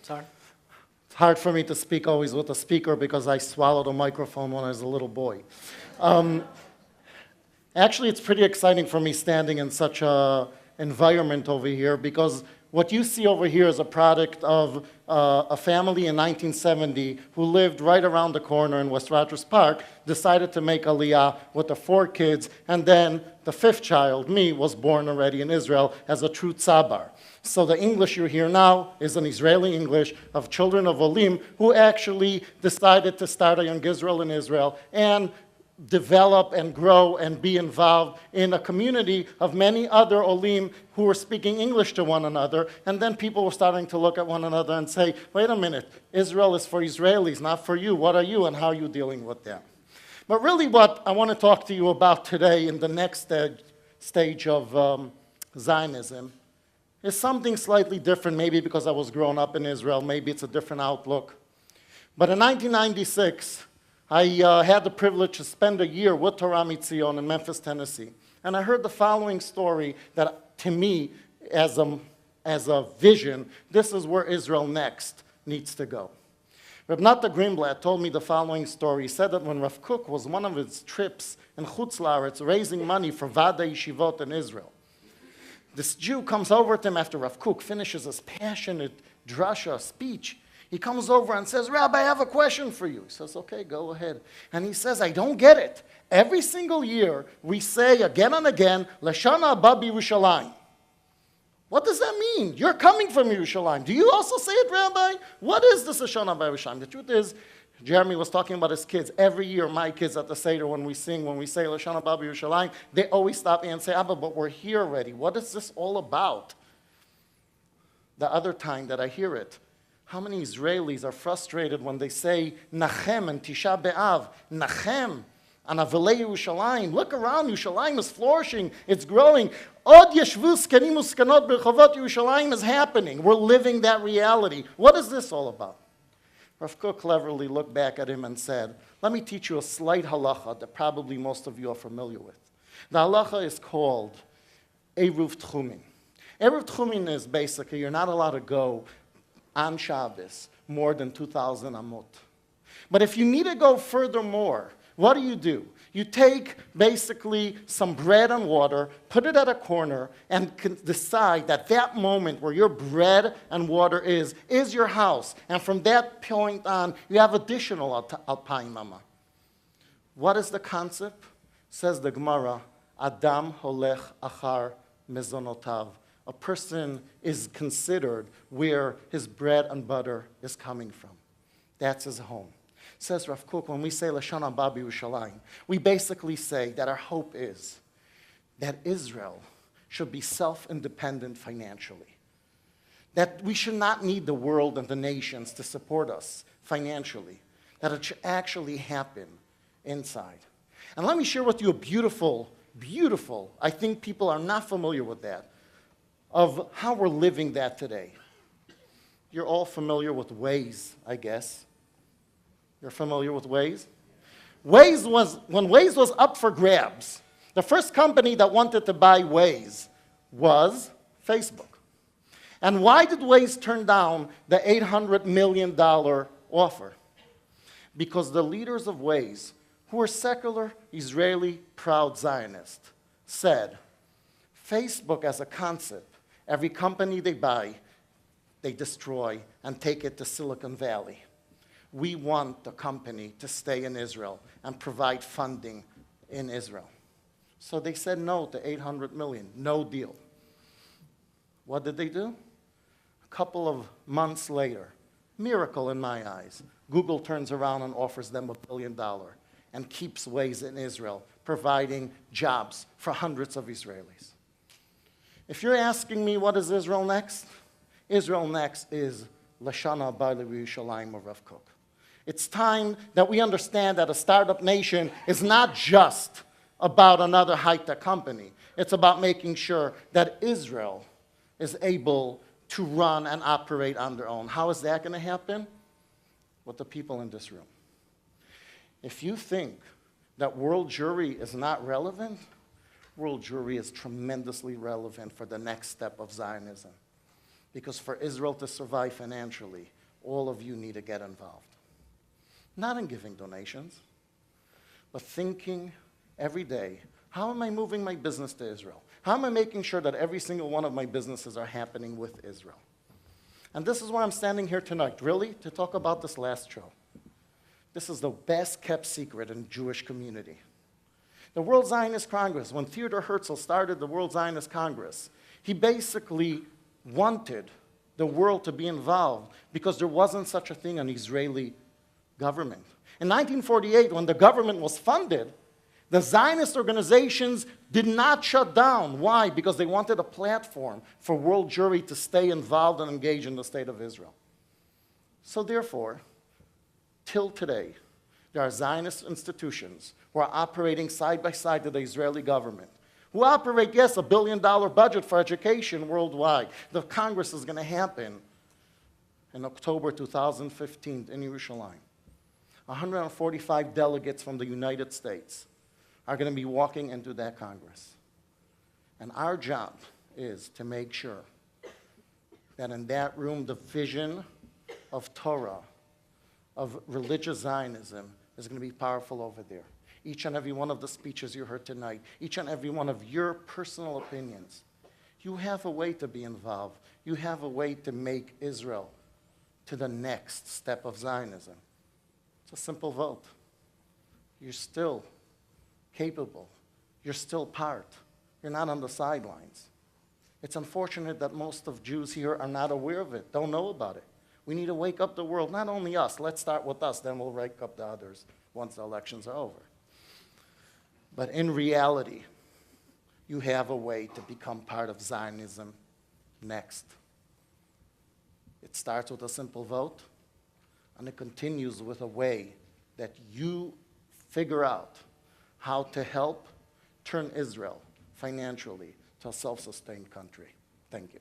Sorry. It's hard for me to speak always with a speaker because I swallowed a microphone when I was a little boy. Actually, it's pretty exciting for me standing in such an environment over here because what you see over here is a product of a family in 1970 who lived right around the corner in West Rogers Park, decided to make Aliyah with the 4 kids, and then the 5th child, me, was born already in Israel as a true tzabar. So the English you hear now is an Israeli English of children of Olim who actually decided to start a Young Israel in Israel and develop and grow and be involved in a community of many other Olim who were speaking English to one another. And then people were starting to look at one another and say, wait a minute, Israel is for Israelis, not for you. What are you and how are you dealing with them? But really what I want to talk to you about today in the next stage of Zionism is something slightly different, maybe because I was grown up in Israel, maybe it's a different outlook. But in 1996, I had the privilege to spend a year with Torah Mitzion in Memphis, Tennessee. And I heard the following story that, to me, as a vision, this is where Israel next needs to go. Reb Nata Greenblatt told me the following story. He said that when Rav Kook was one of his trips in Chutz La'aretz raising money for Vada Yeshivot in Israel, this Jew comes over to him after Rav Kook finishes his passionate drasha speech. He comes over and says, Rabbi, I have a question for you. He says, okay, go ahead. And he says, I don't get it. Every single year, we say again and again, Lashana Haba Yerushalayim. What does that mean? You're coming from Yerushalayim. Do you also say it, Rabbi? What is this Lashana Haba Yerushalayim? The truth is, Jeremy was talking about his kids. Every year, my kids at the Seder, when we say Lashana Haba Yerushalayim, they always stop me and say, Abba, but we're here already. What is this all about? The other time that I hear it, how many Israelis are frustrated when they say Nachem and Tisha B'Av, Nachem and Avelei Yerushalayim. Look around, Yerushalayim is flourishing, it's growing. Od Yeshvu Zkanim Uzkanot B'Rechovot Yerushalayim is happening. We're living that reality. What is this all about? Rav Kook cleverly looked back at him and said, let me teach you a slight halacha that probably most of you are familiar with. The halacha is called Eruv Tchumin. Eruv Tchumin is basically you're not allowed to go on Shabbos more than 2,000 amot. But if you need to go furthermore, what do? You take basically some bread and water, put it at a corner, and decide that that moment where your bread and water is your house. And from that point on, you have additional alpayim amma. What is the concept? Says the Gemara, Adam holech achar mezonotav. A person is considered where his bread and butter is coming from. That's his home. Says Rav Kook, when we say Lashana Haba Yerushalayim, we basically say that our hope is that Israel should be self-independent financially. That we should not need the world and the nations to support us financially. That it should actually happen inside. And let me share with you a beautiful, I think people are not familiar with that, of how we're living that today. You're all familiar with Waze, I guess. You're familiar with Waze? When Waze was up for grabs, the first company that wanted to buy Waze was Facebook. And why did Waze turn down the $800 million offer? Because the leaders of Waze, who were secular, Israeli, proud Zionists, said, Facebook as a concept, every company they buy, they destroy and take it to Silicon Valley. We want the company to stay in Israel and provide funding in Israel. So they said no to $800 million, no deal. What did they do? A couple of months later, miracle in my eyes, Google turns around and offers them $1 billion and keeps Waze in Israel, providing jobs for hundreds of Israelis. If you're asking me what is Israel next is Lashana Haba Yerushalayim of Rav Kook. It's time that we understand that a startup nation is not just about another high-tech company. It's about making sure that Israel is able to run and operate on their own. How is that going to happen? With the people in this room. If you think that world Jewry is not relevant, world Jewry is tremendously relevant for the next step of Zionism. Because for Israel to survive financially, all of you need to get involved. Not in giving donations, but thinking every day, how am I moving my business to Israel? How am I making sure that every single one of my businesses are happening with Israel? And this is why I'm standing here tonight, really, to talk about this last show. This is the best kept secret in the Jewish community. The World Zionist Congress, when Theodor Herzl started the World Zionist Congress, he basically wanted the world to be involved because there wasn't such a thing an Israeli government. In 1948, when the government was funded, the Zionist organizations did not shut down. Why? Because they wanted a platform for world Jewry to stay involved and engaged in the state of Israel. So therefore, till today, there are Zionist institutions who are operating side by side to the Israeli government, who operate, yes, $1 billion budget for education worldwide. The Congress is going to happen in October 2015 in Jerusalem. 145 delegates from the United States are going to be walking into that Congress. And our job is to make sure that in that room, the vision of Torah, of religious Zionism, is going to be powerful over there. Each and every one of the speeches you heard tonight, each and every one of your personal opinions, you have a way to be involved. You have a way to make Israel to the next step of Zionism. It's a simple vote. You're still capable. You're still part. You're not on the sidelines. It's unfortunate that most of Jews here are not aware of it, don't know about it. We need to wake up the world, not only us. Let's start with us, then we'll wake up the others once the elections are over. But in reality, you have a way to become part of Zionism next. It starts with a simple vote, and it continues with a way that you figure out how to help turn Israel financially to a self-sustained country. Thank you.